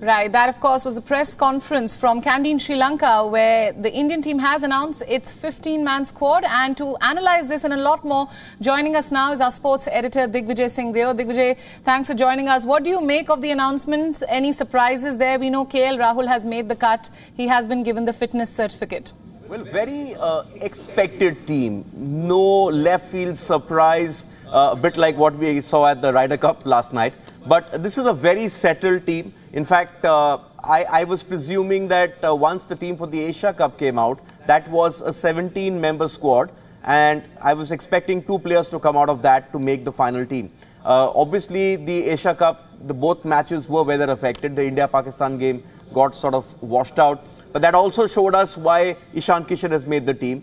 Right, that of course was a press conference from Kandy in Sri Lanka where the Indian team has announced its 15-man squad, and to analyse this and a lot more, joining us now is our sports editor Digvijay Singh Deo. Digvijay, thanks for joining us. What do you make of the announcement? Any surprises there? We know KL Rahul has made the cut. He has been given the fitness certificate. Well, very expected team. No left field surprise, a bit like what we saw at the Ryder Cup last night. But this is a very settled team. In fact, I was presuming that once the team for the Asia Cup came out, that was a 17-member squad. And I was expecting 2 players to come out of that to make the final team. Obviously, the Asia Cup, both matches were weather affected. The India-Pakistan game got sort of washed out. But that also showed us why Ishan Kishan has made the team.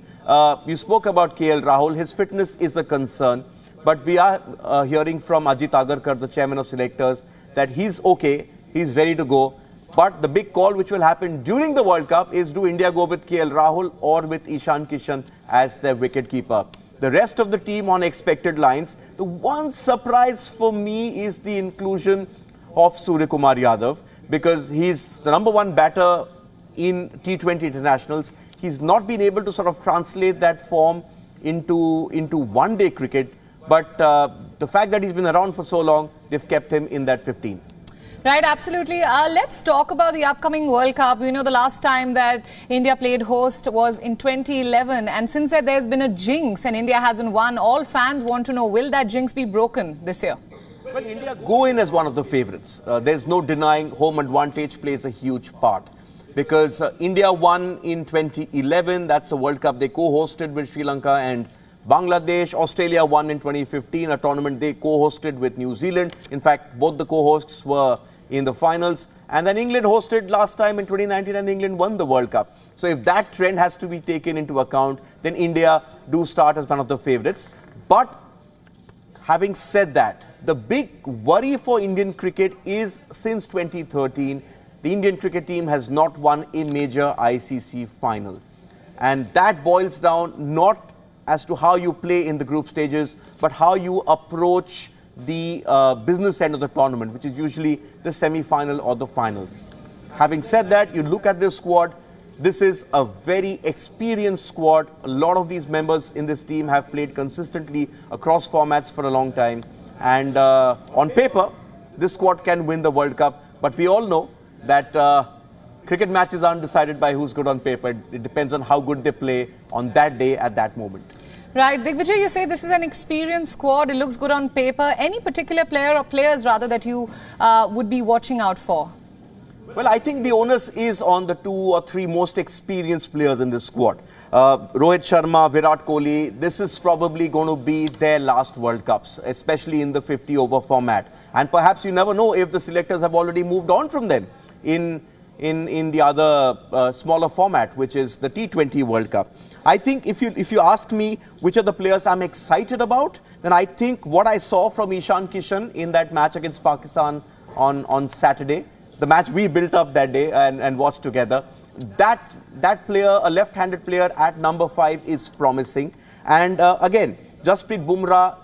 You spoke about KL Rahul. His fitness is a concern. But we are hearing from Ajit Agarkar, the chairman of selectors, that he's okay, he's ready to go. But the big call which will happen during the World Cup is, do India go with KL Rahul or with Ishan Kishan as their wicketkeeper? The rest of the team on expected lines. The one surprise for me is the inclusion of Suryakumar Yadav, because he's the #1 batter in T20 internationals. He's not been able to sort of translate that form into one-day cricket. But the fact that he's been around for so long, they've kept him in that 15. Right, absolutely. Let's talk about the upcoming World Cup. We know the last time that India played host was in 2011. And since then, there's been a jinx and India hasn't won. All fans want to know, will that jinx be broken this year? Well, India go in as one of the favourites. There's no denying home advantage plays a huge part. Because India won in 2011. That's a World Cup they co-hosted with Sri Lanka and Bangladesh. Australia won in 2015, a tournament they co-hosted with New Zealand. In fact, both the co-hosts were in the finals. And then England hosted last time in 2019 and England won the World Cup. So if that trend has to be taken into account, then India do start as one of the favourites. But having said that, the big worry for Indian cricket is since 2013, the Indian cricket team has not won a major ICC final. And that boils down not as to how you play in the group stages, but how you approach the business end of the tournament, which is usually the semi-final or the final. Having said that, you look at this squad, this is a very experienced squad. A lot of these members in this team have played consistently across formats for a long time. And on paper, this squad can win the World Cup. But we all know that cricket matches aren't decided by who's good on paper. It depends on how good they play on that day at that moment. Right. Digvijay, you say this is an experienced squad. It looks good on paper. Any particular player or players rather that you would be watching out for? Well, I think the onus is on the 2 or 3 most experienced players in this squad. Rohit Sharma, Virat Kohli, this is probably going to be their last World Cups, especially in the 50-over format. And perhaps you never know if the selectors have already moved on from them in the other smaller format, which is the T20 World Cup. I think if you ask me which are the players I'm excited about, then I think what I saw from Ishan Kishan in that match against Pakistan on Saturday, the match we built up that day and watched together, that player, a left-handed player at #5 is promising. And again, Jasprit Bumrah,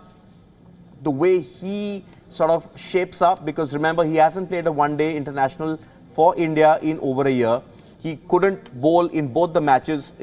the way he sort of shapes up, because remember, he hasn't played a one-day international for India in over a year. He couldn't bowl in both the matches.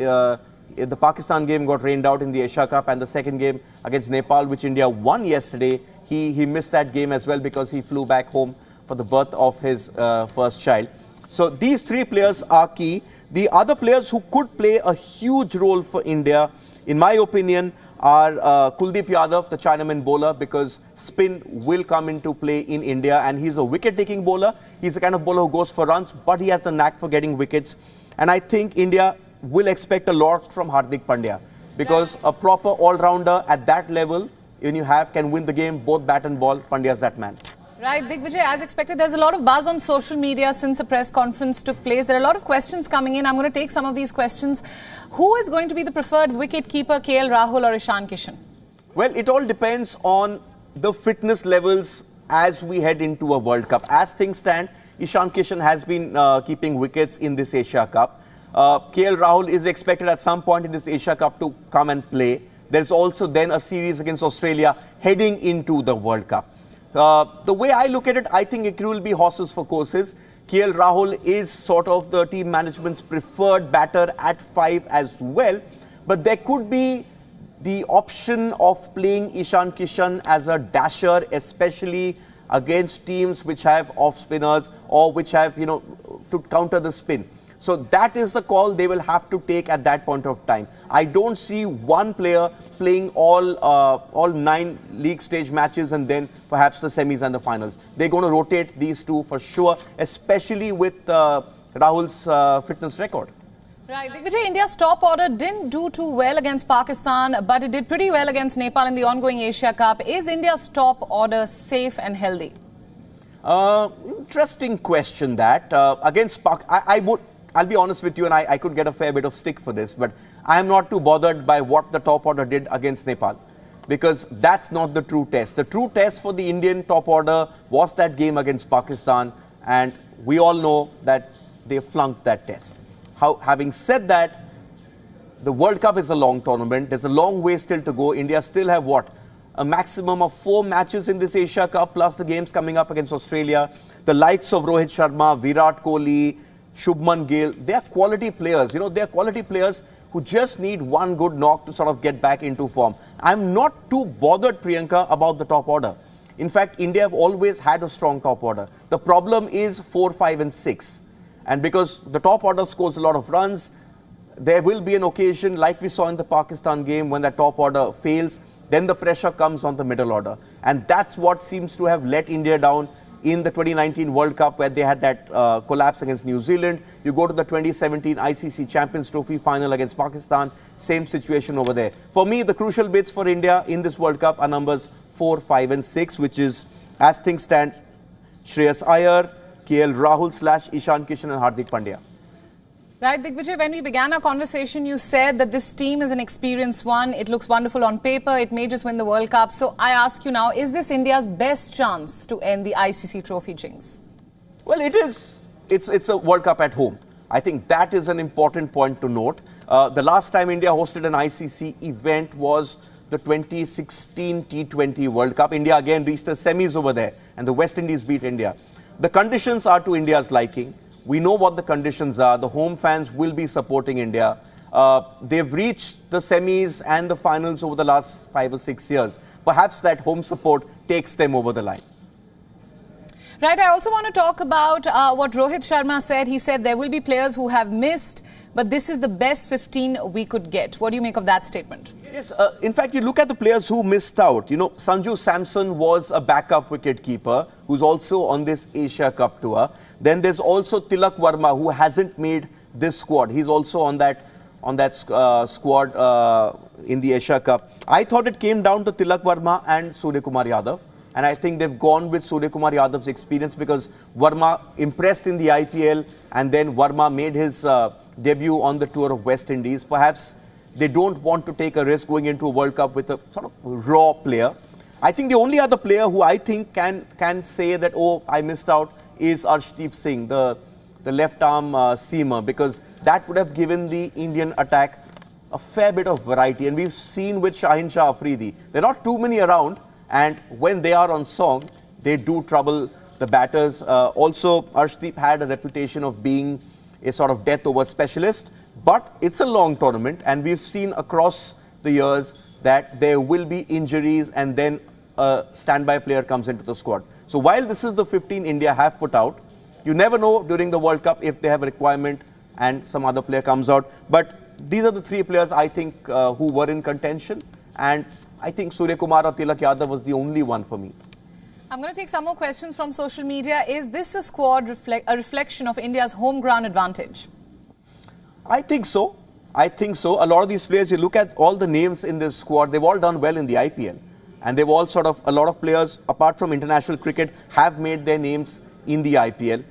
The Pakistan game got rained out in the Asia Cup, and the second game against Nepal, which India won yesterday, he missed that game as well because he flew back home for the birth of his first child. So these 3 players are key. The other players who could play a huge role for India, in my opinion, are Kuldeep Yadav, the Chinaman bowler, because spin will come into play in India, and he's a wicket-taking bowler. He's the kind of bowler who goes for runs, but he has the knack for getting wickets. And I think India will expect a lot from Hardik Pandya, because a proper all-rounder at that level, when you have, can win the game, both bat and ball. Pandya's that man. Right, Digvijay, as expected, there's a lot of buzz on social media since the press conference took place. There are a lot of questions coming in. I'm going to take some of these questions. Who is going to be the preferred wicket-keeper, KL Rahul or Ishan Kishan? Well, it all depends on the fitness levels as we head into a World Cup. As things stand, Ishan Kishan has been keeping wickets in this Asia Cup. KL Rahul is expected at some point in this Asia Cup to come and play. There's also then a series against Australia heading into the World Cup. The way I look at it, I think it will be horses for courses. KL Rahul is sort of the team management's preferred batter at 5 as well. But there could be the option of playing Ishan Kishan as a dasher, especially against teams which have off spinners or which have, to counter the spin. So that is the call they will have to take at that point of time. I don't see one player playing all 9 league stage matches and then perhaps the semis and the finals. They're going to rotate these two for sure, especially with Rahul's fitness record. Right. Digvijay, India's top order didn't do too well against Pakistan, but it did pretty well against Nepal in the ongoing Asia Cup. Is India's top order safe and healthy? Interesting question that. Against Pak, I'll be honest with you, and I could get a fair bit of stick for this, but I am not too bothered by what the top order did against Nepal, because that's not the true test. The true test for the Indian top order was that game against Pakistan, and we all know that they flunked that test. Having said that, the World Cup is a long tournament. There's a long way still to go. India still have a maximum of 4 matches in this Asia Cup, plus the games coming up against Australia. The likes of Rohit Sharma, Virat Kohli, Shubman Gill, they are quality players. They are quality players who just need one good knock to sort of get back into form. I'm not too bothered, Priyanka, about the top order. In fact, India have always had a strong top order. The problem is 4, 5 and 6. And because the top order scores a lot of runs, there will be an occasion like we saw in the Pakistan game when that top order fails, then the pressure comes on the middle order. And that's what seems to have let India down in the 2019 World Cup, where they had that collapse against New Zealand. You go to the 2017 ICC Champions Trophy final against Pakistan, same situation over there. For me, the crucial bits for India in this World Cup are numbers 4, 5 and 6, which is, as things stand, Shreyas Iyer, KL Rahul / Ishan Kishan and Hardik Pandya. Right, Digvijay, when we began our conversation, you said that this team is an experienced one. It looks wonderful on paper. It may just win the World Cup. So I ask you now, is this India's best chance to end the ICC trophy jinx? Well, it is. It's a World Cup at home. I think that is an important point to note. The last time India hosted an ICC event was the 2016 T20 World Cup. India again reached the semis over there, and the West Indies beat India. The conditions are to India's liking. We know what the conditions are. The home fans will be supporting India. They've reached the semis and the finals over the last 5 or 6 years. Perhaps that home support takes them over the line. Right. I also want to talk about what Rohit Sharma said. He said there will be players who have missed, but this is the best 15 we could get. What do you make of that statement? Yes, in fact, you look at the players who missed out. Sanju Samson was a backup wicketkeeper who's also on this Asia Cup tour. Then there's also Tilak Verma, who hasn't made this squad. He's also on that squad in the Asia Cup. I thought it came down to Tilak Verma and Surya Kumar Yadav. And I think they've gone with Surya Kumar Yadav's experience, because Verma impressed in the IPL, and then Verma made his debut on the tour of West Indies. Perhaps they don't want to take a risk going into a World Cup with a sort of raw player. I think the only other player who I think can say that, oh, I missed out, is Arshdeep Singh, the left arm seamer, because that would have given the Indian attack a fair bit of variety. And we've seen with Shaheen Shah Afridi, there are not too many around, and when they are on song, they do trouble the batters. Also, Arshdeep had a reputation of being a sort of death over specialist, but it's a long tournament, and we've seen across the years that there will be injuries and then a standby player comes into the squad. So while this is the 15 India have put out, you never know during the World Cup if they have a requirement and some other player comes out. But these are the 3 players I think who were in contention, and I think Surya Kumar or Tilak Yadav was the only one for me. I'm going to take some more questions from social media. Is this a squad a reflection of India's home ground advantage? I think so. I think so. A lot of these players, you look at all the names in this squad, they've all done well in the IPL. And they've all sort of, a lot of players, apart from international cricket, have made their names in the IPL.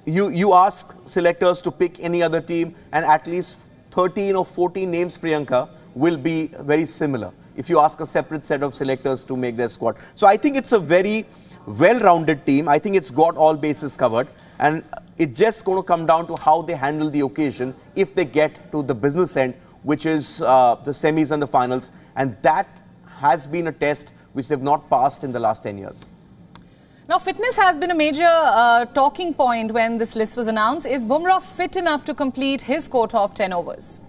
You ask selectors to pick any other team, and at least 13 or 14 names, Priyanka, will be very similar if you ask a separate set of selectors to make their squad. So I think it's a very well-rounded team. I think it's got all bases covered, and it's just going to come down to how they handle the occasion if they get to the business end, which is the semis and the finals, and that has been a test which they've not passed in the last 10 years. Now, fitness has been a major talking point when this list was announced. Is Bumrah fit enough to complete his quota of 10 overs?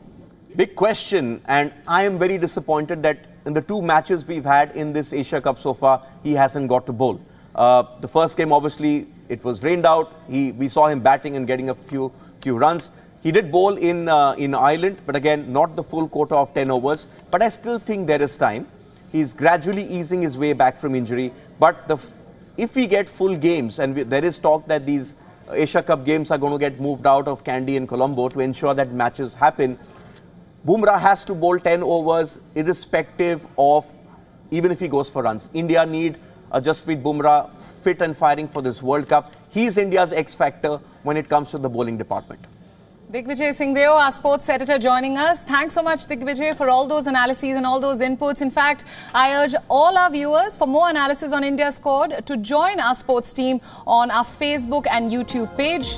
Big question, and I am very disappointed that in the two matches we've had in this Asia Cup so far, he hasn't got to bowl. The first game, obviously, it was rained out. We saw him batting and getting a few runs. He did bowl in Ireland, but again, not the full quota of 10 overs. But I still think there is time. He's gradually easing his way back from injury. But if we get full games, and there is talk that these Asia Cup games are going to get moved out of Kandy and Colombo to ensure that matches happen, Bumrah has to bowl 10 overs irrespective of even if he goes for runs. India need a Jasprit Bumrah fit and firing for this World Cup. He's India's X factor when it comes to the bowling department. Digvijay Singh Deo, our sports editor, joining us. Thanks so much, Digvijay, for all those analyses and all those inputs. In fact, I urge all our viewers for more analysis on India's squad to join our sports team on our Facebook and YouTube page.